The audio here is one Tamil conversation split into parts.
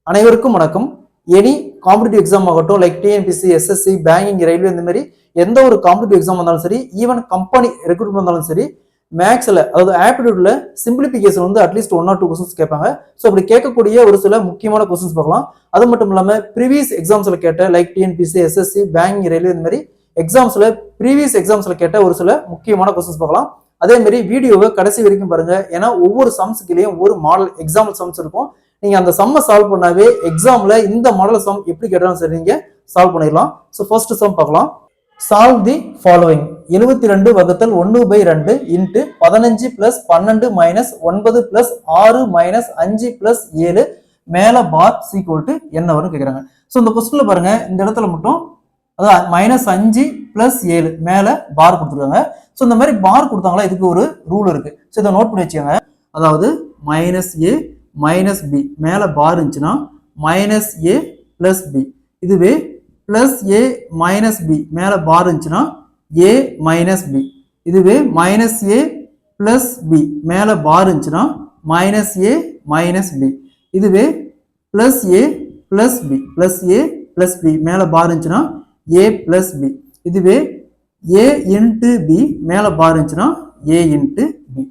அனைவருக்கும் வணக்கம். எனி காம்படிட்டிவ் எக்ஸாம் ஆகட்டும், like TNPSC, SSC, banking, railway, இந்த மாதிரி எந்த ஒரு காம்படிட்டிவ் எக்ஸாம் வந்தாலும் சரி, ஈவன் கம்பெனி ரெக்ரூட்மெண்ட் வந்தாலும் சரி, மேக்ஸ்ல அதாவது ஆப்டிடியூட்ல சிம்பிளிபிகேஷன் வந்து அட்லீஸ்ட் 1 or 2 கொஸ்டின்ஸ் கேட்பாங்க. ஸோ அப்படி கேட்கக்கூடிய ஒரு சில முக்கியமான கொஸ்டின்ஸ் பார்க்கலாம். அது மட்டும் இல்லாம ப்ரீவியஸ் எக்ஸாம்ஸ்ல கேட்ட like TNPSC, SSC, banking, railway, இந்த மாதிரி எக்ஸாம்ஸ்ல ப்ரீவியஸ் எக்ஸாம்ஸ்ல கேட்ட ஒரு சில முக்கியமான கொஸ்டின்ஸ் பார்க்கலாம். அதே மாதிரி வீடியோவை கடைசி வரைக்கும் பாருங்க. ஏன்னா ஒவ்வொரு சம்ஸ்க்குலயும் ஒரு மாடல் எக்ஸாம்பிள் சம்ஸ் இருக்கும். நீங்க அந்த சம்மை சால்வ் பண்ணாவே எக்ஸாம்ல இந்த மாடல் சம் எப்படி கேட்டாலும் சரி நீங்க சால்வ் பண்ணிடலாம். ஸோ ஃபர்ஸ்ட் சம் பார்க்கலாம். Solve the following. 72 வகுத்தல் 1/2 into 15 plus 12 minus 9 plus 6 minus 5 plus 7 மேல பார் சீக்வல் டு என்ன வரும் கேட்குறாங்க. ஸோ இந்த கொஸ்டின்ல பாருங்க, இந்த இடத்துல மட்டும் அதான் -5 பிளஸ் 7 மேல பார் கொடுத்துருக்காங்க. ஸோ இந்த மாதிரி பார் கொடுத்தாங்களா, இதுக்கு ஒரு ரூல் இருக்கு. ஸோ இதை நோட் பண்ணி வச்சுக்கோங்க. அதாவது -a மைனஸ் பி மேல பார் இருந்துச்சுன்னா -a பிளஸ் பி, இதுவே +a மைனஸ் பி மேல பார் இருந்துச்சுன்னா a மைனஸ் பி, இதுவே -a பிளஸ் பி மேல பார் இருந்துச்சுன்னா -a மைனஸ் பி, இதுவே +a plus B +a plus B மேல பார் இருந்துச்சுன்னா a பிளஸ் பி, இதுவே a இன்ட்டு பி மேல பார் இருந்துச்சுன்னா a இன்ட்டு பி.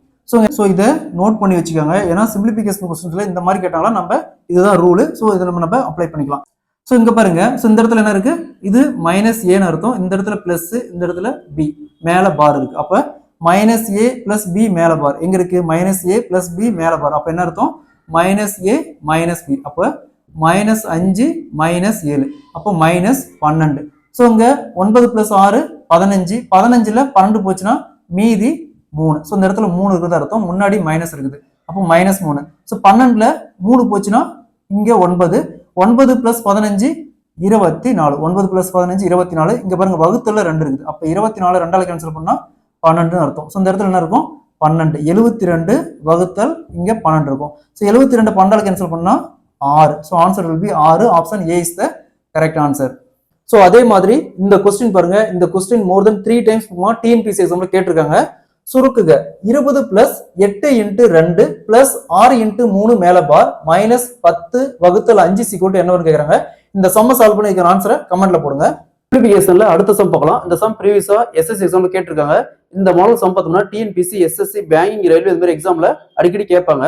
ஸோ இதை நோட் பண்ணி வச்சுக்கோங்க. ஏன்னா சிம்பிளிபிகேஷன் கொஸ்டின்ஸ்ல இந்த மாதிரி கேட்டாங்களா நம்ம இதுதான் ரூலு. ஸோ இதை நம்ம அப்ளை பண்ணிக்கலாம். ஸோ இங்க பாருங்க, ஸோ இந்த இடத்துல என்ன இருக்கு, இது -a அர்த்தம், இந்த இடத்துல பிளஸ், இந்த இடத்துல பி மேல பார் இருக்கு. அப்ப -a பிளஸ் பி மேல பார் எங்க இருக்கு, -a பிளஸ் பி மேல பார். அப்ப என்ன அர்த்தம், -a மைனஸ் பி. அப்ப -5 மைனஸ் 7 அப்போ -12. ஸோ இங்க 9 பிளஸ் 6 15, 15ல 12 போச்சுன்னா மீதி 3. ஸோ இந்த இடத்துல 3 இருக்கிறது அர்த்தம், முன்னாடி மைனஸ் இருக்குது. அப்போ -3. ஸோ 12ல 3 போச்சுன்னா இங்க 9, 9 பிளஸ் 15 24, 9 பிளஸ் 15 24. இங்க பாருங்க வகுத்துல 2 இருக்குது. அப்ப 24 2ஆல கேன்சல் பண்ணா 12 அர்த்தம். ஸோ இந்த இடத்துல என்ன இருக்கும், 12. 72 வகுத்தல் இங்க 12 இருக்கும். ஸோ 72 12ஆல கேன்சல் பண்ணா 6. So answer will B 6. Option A is the correct answer. So அதே மாதிரி இந்த கொஸ்டின் பாருங்க, இந்த கொஸ்டின் மோர் தென் 3 டைம்ஸ் டிஎன்பிசி எக்ஸாம்ல கேட்டிருக்காங்க. சுருக்குக 20 பிளஸ் 8 இன்ட்டு 2 பிளஸ் 6 இன்ட்டு 3 மேல பார் மைனஸ் 10 வகுத்தல் 5 சீக்வல் டு என்ன வரும்னு கேட்கறாங்க. இந்த சம்ம சால்வ் பண்ணி இருக்கிற ஆன்சரை கமெண்ட்ல போடுங்க. சிம்பிளிஃபிகேஷன்ல அடுத்த சம் பார்க்கலாம். இந்த சம் ப்ரீவியஸா எஸ்எஸ்சி எக்ஸாம்ல கேட்டிருக்காங்க. இந்த மாடல் சம் பார்த்தோம்னா டிஎன்பிசி, எஸ்எஸ்சி, பேங்கிங், ரயில்வே இந்த மாதிரி எக்ஸாம்ல அடிக்கடி கேட்பாங்க.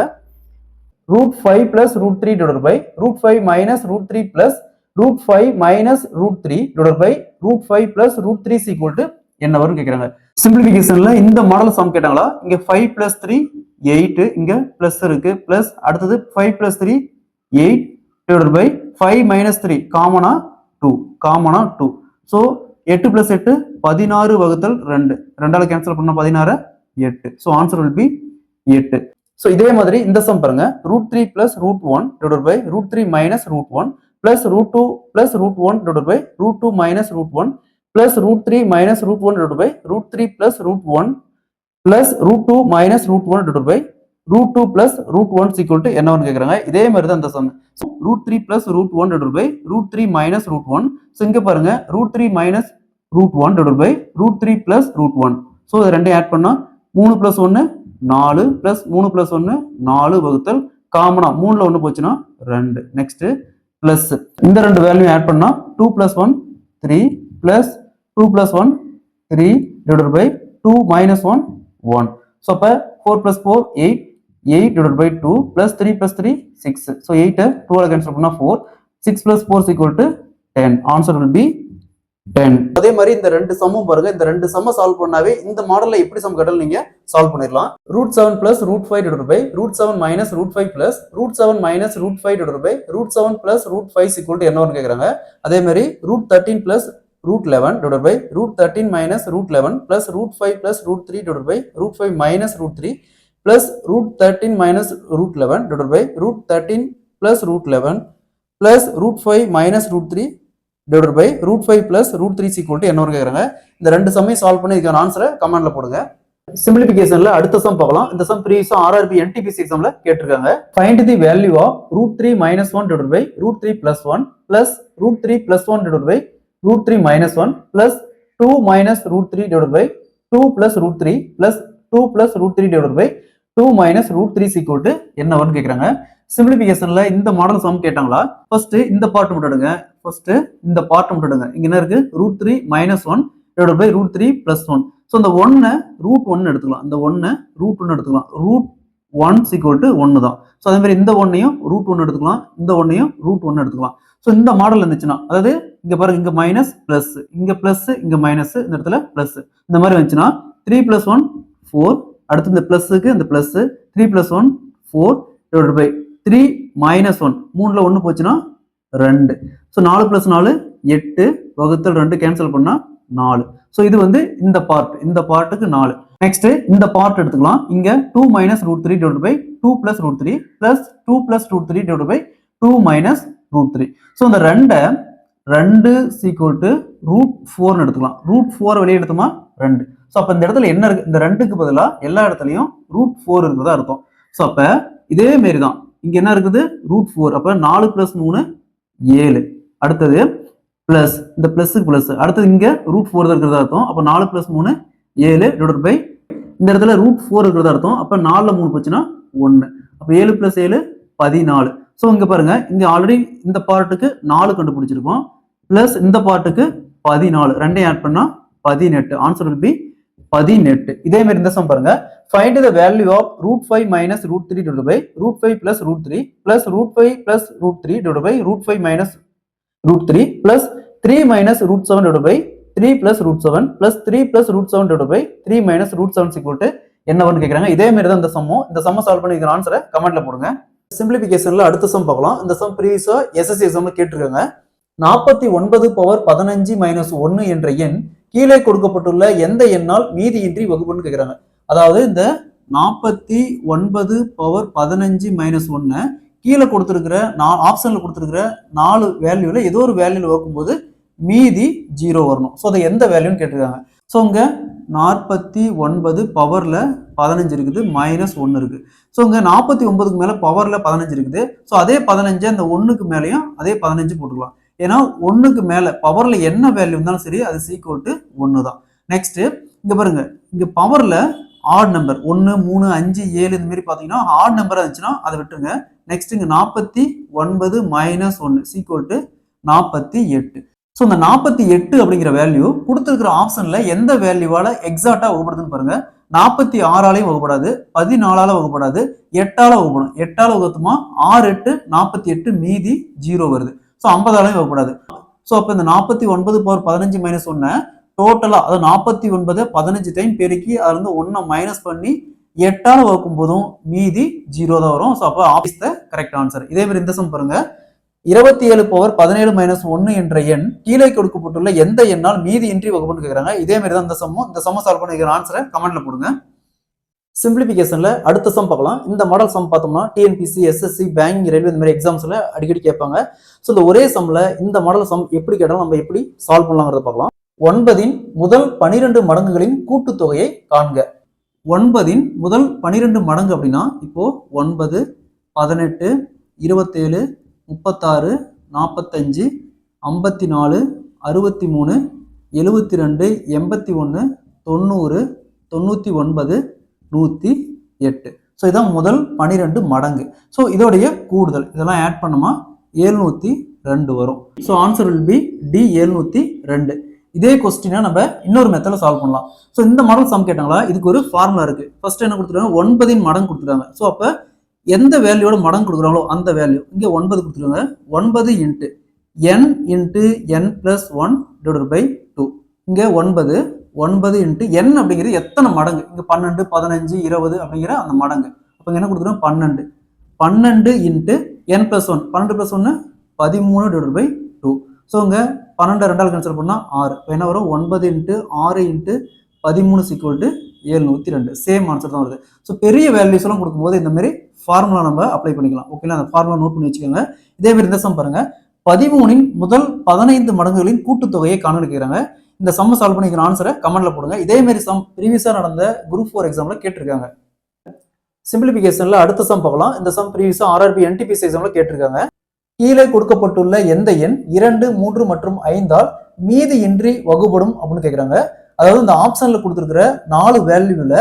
√5 plus √3 divided by √5 minus √3 plus √5 minus √3 divided by √5 plus √3 equal to என்ன வரும் கேட்கறாங்க. சிம்பிளிஃபிகேஷன்ல இந்த மாடல் சம் கேட்டாங்களா, இங்க 5 பிளஸ் 3 8, இங்க பிளஸ் இருக்கு, பிளஸ் அடுத்தது 5 பிளஸ் 3 8 டிவைடட் பை 5 மைனஸ் 3 காமனா 2. ஸோ 8 பிளஸ் 8 16 வகுத்தல் 2, 2ஆல கேன்சல் பண்ணா 16 8. So answer will be 8. So இதே மாதிரி இந்த சம் பாருங்க, √3 plus √1 divided by √3 minus √1 plus √2 plus √1 divided by √2 minus √1 plus √3 minus √1 divided by √3 plus √1 plus √2 minus √1 divided by √2 plus √1 equal to என்ன வரும்னு கேட்கறாங்க. இதே மாதிரி தான் இந்த sum. √3 plus √1 divided by √3 minus √1. So இங்க பாருங்க, √3 minus √1 divided by √3 plus √1. So இது ரெண்டையும் ஆட் பண்ணா 3 பிளஸ் 1 4 பிளஸ் 3 பிளஸ் 1 4 வகுத்தல் காமனா 3ல 1 போச்சுன்னா 2. நெக்ஸ்ட் பிளஸ் இந்த ரெண்டு வேல்யூ ஆட் பண்ணா 2 plus 1 3 plus 2 plus 1 3 divided by 2 minus 1 1. So, 4 plus 4 8, 8 divided by 2 plus 3 plus 3 6. So, 8 2 cancel பண்ணா 4, 6 plus 4 is equal to 10. Answer will be 10. அதே மாதிரி இந்த ரெண்டு சம்மும் பாருங்க, இந்த ரெண்டு சம்ம சால்வ் பண்ணாவே இந்த மாடல்ல எப்படி சம் கேட்டாலும் நீங்க சால்வ் பண்ணிடலாம். √7 plus √5 divided by √7 minus √5 plus √7 minus √5 divided by √7 plus √5 is equal to என்ன வரும்னு கேக்குறாங்க. அதே மாதிரி √13 plus √11 divided by √13 minus √11 plus √5 plus √3 divided by √5 minus √3 plus √13 minus √11 divided by √13 plus √11 plus √5 minus √3 divided by √5 plus √3 is equal to என்ன வரும் கேக்குறாங்க. இந்த ரெண்டு சம்மையும் சால்வ் பண்ணி இதுக்கான ஆன்சரை கமெண்ட்ல போடுங்க. சிம்பிளிஃபிகேஷன்ல அடுத்த சம் பார்க்கலாம். இந்த சம் ப்ரீவியஸா ஆர்ஆர்பி என்டிபிசி எக்ஸாம்ல கேட்டிருக்காங்க. Find the value of √3 minus 1 divided by √3 plus 1 plus √3 plus 1 divided by √3 minus 1 plus 2 minus √3 divided by 2 plus √3 plus 2 plus √3 divided by 2 minus √3 is equal to என்ன வரும்னு கேக்குறாங்க. சிம்பிளிபிகேஷன்ல இந்த மாடல் சம் கேட்டாங்களா? ஃபர்ஸ்ட் இந்த பார்ட் மட்டும் எடுங்க. இங்க என்ன இருக்கு? √3 - 1 டிவைடட் பை √3 + 1. ஸோ இந்த 1 √1 எடுத்துக்கலாம். இந்த 1 √1 எடுத்துக்கலாம். √1 = 1 தான். ஸோ அதே மாதிரி இந்த 1ஐயும் √1 எடுத்துக்கலாம். இந்த 1ஐயும் √1 எடுத்துக்கலாம். ஸோ இந்த மாடல் இருந்துச்சுன்னா, அதாவது இங்க பாருங்க, இங்க மைனஸ் பிளஸ், இங்க பிளஸ், இங்க மைனஸ், இந்த இடத்துல பிளஸ், இந்த மாதிரி வந்துச்சுன்னா 3 + 1 4, அடுத்து இந்த பிளஸ்க்கு இந்த பிளஸ் 3 + 1 4 டிவைடட் பை 3 - 1, 3ல 1 போச்சுன்னா 2. ஸோ 4 + 4 8 வகுத்தல் 2 கேன்சல் பண்ணா 4. ஸோ இது வந்து இந்த பார்ட்டுக்கு 4. நெக்ஸ்ட் இந்த பார்ட் எடுத்துக்கலாம். இங்க 2 - √3 divided by 2 + √3 plus 2 + √3 divided by 2 - √3. So இந்த 2 = √4 எடுத்துக்கலாம். √4 வெளியே எடுத்தோமா 2. ஸோ அப்ப இந்த இடத்துல என்ன இருக்கு? இந்த 2க்கு பதிலா எல்லா இடத்துலயும் √4 இருக்கிறதா அர்த்தம். ஸோ அப்ப இதே மாதிரி தான் இங்க என்ன இருக்குது? √4. அப்ப 4 + 3 7. அடுத்தது பிளஸ், இந்த பிளஸ்க்கு பிளஸ், அடுத்தது இங்க √4 இருக்கிறதா அர்த்தம். அப்ப 4 + 3 7 டிவைடட் பை இந்த இடத்துல √4 இருக்கிறதா அர்த்தம். அப்ப 4ல 3 போச்சுன்னா 1. அப்ப 7 + 7 14. ஸோ இங்க பாருங்க, இங்க ஆல்ரெடி இந்த பார்ட்டுக்கு 4 கண்டுபிடிச்சிருக்கோம். பிளஸ் இந்த பார்ட்டுக்கு 14, ரெண்டையும் ஆட் பண்ணா 18. Answer will be 18. இதே மாதிரி இந்த சம் பாருங்க. Find the value of √5 - √3 divided by √5 + √3 plus √5 + √3 divided by √5 - √3 plus 3 - √7 divided by 3 + √7 plus 3 + √7 divided by 3 - √7 என்னவன்னு கேக்குறாங்க. இதே மாதிரி தான் இந்த சம்ம சால்வ் பண்ணி இதுக்கு ஆன்சரை கமெண்ட்ல போடுங்க. சிம்பிளிபிகேஷன்ல அடுத்த சம் பார்க்கலாம். இந்த சம் ப்ரீவியஸா எஸ்எஸ்சி எக்ஸாம்ல கேட்டிருக்காங்க. 49 பவர் 15 - 1 என்ற எண் கீழே கொடுக்கப்பட்டுள்ள எந்த எண்ணால் மீதியின்றி வகுப்புன்னு கேக்குறாங்க. அதாவது இந்த 49 பவர் 15 - 1 கீழே கொடுத்திருக்கிற ஆப்ஷன்ல கொடுத்திருக்கிற 4 வேல்யூல ஏதோ ஒரு வேல்யூல வகுக்கும்போது மீதி 0 வரணும். ஸோ அதை எந்த வேல்யூன்னு கேட்டிருக்காங்க. ஸோ இங்க 49 பவர்ல 15 இருக்குது, -1 இருக்கு. ஸோ இங்க 49க்கு மேல பவர்ல 15 இருக்குது. ஸோ அதே 15 அந்த 1க்கு மேலேயும் அதே 15 போட்டுக்கலாம். ஏன்னா 1க்கு மேல பவர்ல என்ன வேல்யூ இருந்தாலும் சரி அது = 1 தான். நெக்ஸ்ட் இங்க பாருங்க, இங்க பவர்ல ஆட் நம்பர் 1 3 5 7 இந்த மாதிரி பாத்தீங்கன்னா ஆட் நம்பரா இருந்துச்சுன்னா அதை விட்டுருங்க. நெக்ஸ்ட் இங்க 49 - 1 = 48. ஸோ இந்த 48 அப்படிங்கிற வேல்யூ கொடுத்துருக்கிற ஆப்ஷன்ல எந்த வேல்யூவால எக்ஸாக்டா வகுப்படுதுன்னு பாருங்க. 46ஆலையும் வகுப்படாது, 14ஆல வகுப்படாது, 8ஆல வகுப்படும். 8ஆல வகுத்துமா 6 8 48, மீதி 0 வருது. ஸோ 50ஆலையும் வகுப்படாது. ஸோ அப்ப இந்த 49 பவர் 15 - 1 டோட்டலா, அதாவது 49 15 டைம் பெருக்கி அதுல இருந்து 1 மைனஸ் பண்ணி 8ஆல வகுக்கும் போதும் மீதி 0 தான் வரும். ஸோ அப்ப ஆப்ஸ் த கரெக்ட் ஆன்சர். இதே மாதிரி இந்த சம் பாருங்க. 27 பவர் 17 - 1 என்ற எண் கீழே கொடுக்கப்பட்டுள்ள எந்த எண்ணால் மீதி இன்றி வகுப்புன்னு கேக்குறாங்க. இதே மாதிரி தான் இந்த சம்ம சால்வ் பண்ணிக்கிற ஆன்சரை கமெண்ட்ல போடுங்க. சிம்பிளிபிகேஷன்ல அடுத்த சம் பார்க்கலாம். இந்த மாடல் சம் பார்த்தோம்னா டிஎன்பிசி, எஸ்எஸ்சி, பேங்கிங், ரயில்வே இந்த மாதிரி எக்ஸாம்ஸ்ல அடிக்கடி கேட்பாங்க. ஸோ இந்த ஒரே சம்ல இந்த மாடல் சம் எப்படி கேட்டாலும் நம்ம எப்படி சால்வ் பண்ணலாங்கிறத பார்க்கலாம். 9 முதல் 12 மடங்குகளின் கூட்டுத்தொகையை காண்க. 9 முதல் 12 மடங்கு அப்படின்னா இப்போ 9 18 27 36 45 54 63 72 81 90 99 108. ஸோ இதான் முதல் 12 மடங்கு. ஸோ இதோடைய கூடுதல் இதெல்லாம் ஆட் பண்ணுமா 702 வரும். So answer will be D 702. இதே கொஸ்டினை நம்ம இன்னொரு மெத்தட்ல சால்வ் பண்ணலாம். ஸோ இந்த மாடல் சம் கேட்டாங்களா, இதுக்கு ஒரு ஃபார்முலா இருக்கு. ஃபர்ஸ்ட் என்ன கொடுத்துருக்காங்க, 9 மடங்கு கொடுத்துருக்காங்க. ஸோ அப்ப எந்த வேல்யூட மடங்கு கொடுக்குறாங்களோ அந்த வேல்யூ இங்க 9 கொடுத்துருக்காங்க. 9 into n into n + 1 divided by 2. இங்க 9 இன்ட்டு n அப்படிங்கிறது எத்தனை மடங்கு, இங்க 12 15 20 அப்படிங்கிற அந்த மடங்கு. அப்ப இங்க என்ன கொடுத்துருக்காங்க 12 into n + 1, 12 + 1 13 divided by 2. So இங்க 12 2ஆல் கேன்சல் பண்ணா 6. இப்போ என்ன வரும் 9 இன்ட்டு 6 இன்ட்டு 13 = 702. சேம் ஆன்சர் தான் வருது. ஸோ பெரிய வேல்யூஸ் எல்லாம் கொடுக்கும்போது இந்த மாதிரி ஃபார்முலா நம்ம அப்ளை பண்ணிக்கலாம். ஓகேங்களா, அந்த ஃபார்முலா நோட் பண்ணி வச்சுக்கோங்க. இதே மாதிரி இந்த சம் பாருங்க. 13 முதல் 15 மடங்குகளின் கூட்டுத்தொகையை காண கேட்கிறாங்க. இந்த சம் சால்வ் பண்ணிக்கிற ஆன்சரை கமெண்ட்ல போடுங்க. இதே மாதிரி சம் ப்ரீவியஸா நடந்த குரூப் 4 எக்ஸாம்ல கேட்டிருக்காங்க. சிம்பிளிபிகேஷன்ல அடுத்த சம் பார்க்கலாம். இந்த சம் ப்ரீவியஸா RRB NTPC எக்ஸாம்ல கேட்டிருக்காங்க. கீழே கொடுக்கப்பட்டுள்ள எந்த எண் 2 3 மற்றும் 5ஆல் மீதி இன்றி வகுப்படும் அப்படின்னு கேட்கிறாங்க. அதாவது இந்த ஆப்ஷன்ல கொடுத்துருக்கிற 4 வேல்யூல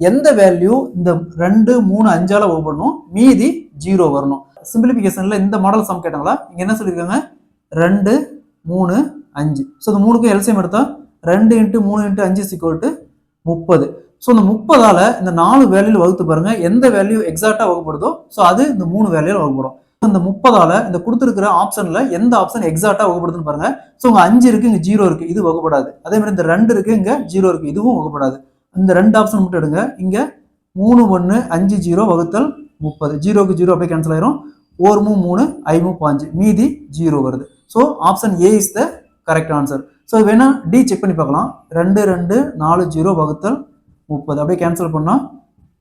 எந்த வேல்யூ இந்த 2 3 5ஆல வகுப்படணும், மீதி 0 வரணும். சிம்பிளிஃபிகேஷன்ல இந்த மாடல் சம் கேட்டாங்களா, இங்க என்ன சொல்லியிருக்காங்க 2 3 5. ஸோ இந்த மூணுக்கும் எல்சிஎம் எடுத்தா 2 × 3 × 5 = 30. ஸோ இந்த 30ஆல இந்த 4 வேல்யூல வகுத்து பாருங்க, எந்த வேல்யூ எக்ஸாக்டா வகுப்படுதோ ஸோ அது இந்த 3 வேல்யூல வகுப்படும். இந்த 30ஆல இந்த கொடுத்துருக்கிற ஆப்ஷன்ல எந்த ஆப்ஷன் எக்ஸாக்டா வகுப்படுதுன்னு பாருங்க. ஸோ உங்க 5 இருக்கு, இங்க 0 இருக்கு, இது வகுப்படாது. அதே மாதிரி இந்த 2 இருக்கு, இங்க 0 இருக்கு, இதுவும் வகுப்படாது. இந்த 2 ஆப்ஷன் மட்டும் எடுங்க. இங்க 3 1 5 0 வகுத்தல் 30. 0க்கு 0 அப்படியே கேன்சல் ஆயிரும். 4 3 5 5 மீதி 0 வருது. So option A is the correct answer. So வேணா டி செக் பண்ணி பார்க்கலாம். 2 2 4 0 வகுத்தல் 30 அப்படியே கேன்சல் பண்ணா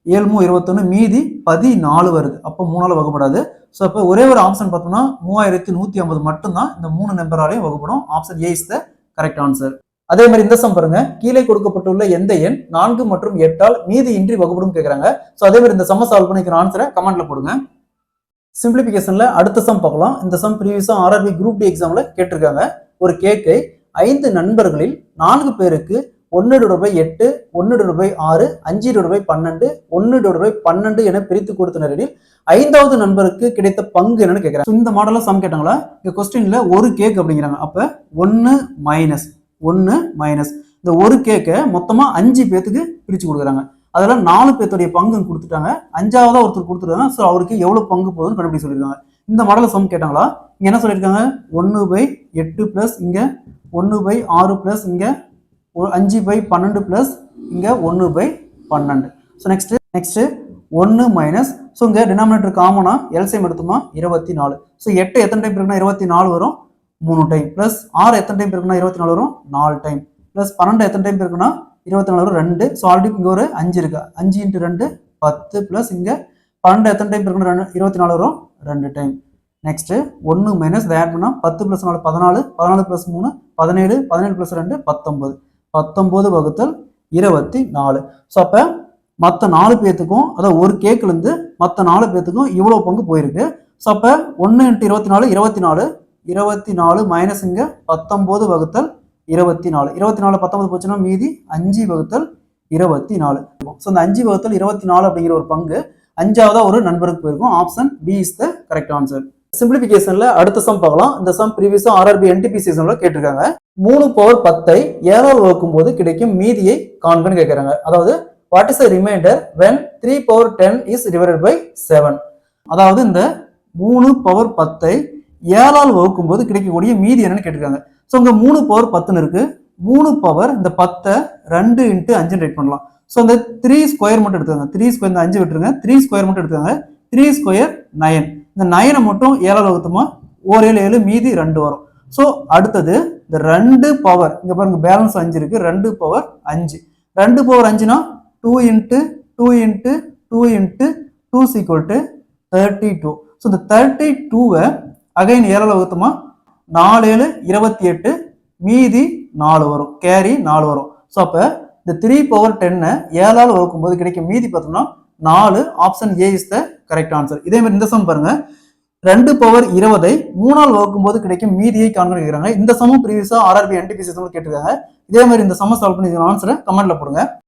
7 3 21 மீதி 14 வருது. அப்போ 3ஆல வகுப்படாது. ஸோ அப்போ ஒரே ஒரு ஆப்ஷன் பார்த்தோம்னா 3150 மட்டும்தான் இந்த 3 நம்பராலையும் வகுப்படும். Option A is the correct answer. அதே மாதிரி இந்த சம் பாருங்க, கீழே கொடுக்கப்பட்டுள்ள எந்த எண் 4 மற்றும் 8ஆல் மீதி இன்றி வகுப்படும் கேட்கறாங்க. ஸோ அதே மாதிரி இந்த சம்ம சால்வ் பண்ணிக்கிற ஆன்சரை கமெண்ட்ல போடுங்க. சிம்பிளிபிகேஷன்ல அடுத்த சம் பார்க்கலாம். இந்த சம் ப்ரீவியஸா ஆர்ஆர்பி குரூப் டி எக்ஸாம்ல கேட்டிருக்காங்க. ஒரு கேக்கை 5 நண்பர்களில் 4 பேருக்கு 1/8 1/6 5/12 1/12 என பிரித்து கொடுத்தனரில் 5வது நண்பருக்கு கிடைத்த பங்கு என்னன்னு கேட்கறாங்க. இந்த மாடல்ல சம் கேட்டாங்களா, இந்த கொஸ்டின்ல ஒரு கேக் அப்படிங்கிறாங்க. அப்ப 1 மைனஸ் இந்த ஒரு கேக்கை மொத்தமா 5 பேத்துக்கு பிரிச்சு கொடுக்குறாங்க. அதெல்லாம் 4 பேத்துடைய பங்கு கொடுத்துட்டாங்க, 5ஆவதா ஒருத்தர் கொடுத்துருக்காங்க. ஸோ அவருக்கு எவ்வளவு பங்கு போகுதுன்னு கண்டுபிடிச்சு சொல்லியிருக்காங்க. இந்த மாடல சம் கேட்டாங்களா, இங்க என்ன சொல்லியிருக்காங்க 1/8 பிளஸ் இங்க 1/6 பிளஸ் இங்க 5/12 பிளஸ் இங்க 1/12. So next 1 minus. ஸோ இங்க டினாமினேட்டர் காமனா எல்சிஎம் எடுத்தோமா 24. ஸோ 8 எத்தனை டைம் இருக்குன்னா 24 வரும், 3 டைம். பிளஸ் 6 எத்தனை டைம் இருக்குன்னா 24 வரும், 4 டைம். பிளஸ் 12 எத்தனை டைம் இருக்குன்னா 24 வரும், 2. ஸோ ஆல்ரெடி இங்க ஒரு 5 இருக்கு, 5 × 2 10. பிளஸ் இங்க 12 எத்தனை டைம் இருக்குன்னா 24 வரும், 2 டைம். நெக்ஸ்ட் 1 மைனஸ் ஆட் பண்ணா 10 பிளஸ் 4 14, 14 பிளஸ் 3 17, 17 பிளஸ் 2 19, 19 வகுத்தல் 24. ஸோ அப்ப மற்ற 4 பேத்துக்கும், அதாவது ஒரு கேக்ல இருந்து மற்ற 4 பேத்துக்கும் இவ்வளவு பங்கு போயிருக்கு. ஸோ அப்ப 1 × 24 24 மைனஸ் இங்க 19 வகுத்தல் 24. 24 19 போச்சுன்னா மீதி 5 வகுத்தல் 24. ஸோ இந்த 5 வகுத்தல் 24 அப்படிங்கிற ஒரு பங்கு 5ஆவதா ஒரு நண்பருக்கு போயிருக்கும். Option B is the correct answer. சிம்பிளிபிகேஷன்ல அடுத்த சம் பார்க்கலாம். இந்த சம் ப்ரீவியஸா ஆர்ஆர்பி என்டிபிசி எக்ஸாம்ல கேட்டிருக்காங்க. 3/10 7ஆல் வகுக்கும் போது கிடைக்கும் மீதியை காண்பன்னு கேட்கறாங்க. அதாவது what is the reminder when 3/10 is divided by 7. அதாவது இந்த 3/10 7ஆல் வகுக்கும் போது கிடைக்கக்கூடிய மீதி என்னன்னு கேட்டிருக்காங்க. ஸோ இங்க 3/10 இருக்கு. 3 பவர் இந்த 10 2 × 5 ரைட் பண்ணலாம். ஸோ இந்த 3 ஸ்கொயர் மட்டும் எடுத்துக்காங்க. 3 ஸ்கொயர் இந்த 5 விட்டுருங்க, 3 ஸ்கொயர் மட்டும் எடுத்துக்காங்க. 3 ஸ்கொயர் 9. இந்த 9 மட்டும் 7ஆல் வகுத்துமா 1 7 7 மீதி 2 வரும். ஸோ அடுத்தது இந்த 2 பவர் இங்க பாருங்க பேலன்ஸ் 5 இருக்கு, 2 பவர் 5. 2 பவர் 5னா 2 × 2 × 2 × 2 = 32. ஸோ இந்த 32வை அகைன் 7ஆல் வகுத்துமா 4 7 28 மீதி 4 வரும், கேரி 4 வரும். ஸோ அப்ப இந்த 3/10 7ஆல் வகுக்கும் போது கிடைக்கும் மீதி பார்த்தோம்னா 4. Option A is the correct answer. இதே மாதிரி இந்த சம் பாருங்க, 2/20 3ஆல் வகுக்கும் போது கிடைக்கும் மீதியை காண்பன்னு கேட்கிறாங்க. இந்த சமம் ப்ரீவியஸா ஆர்ஆர்பி என்டிபிசி கேட்டிருக்காங்க. இதே மாதிரி இந்த சம சால்வ் பண்ணி ஆன்சரை கமெண்ட்ல போடுங்க.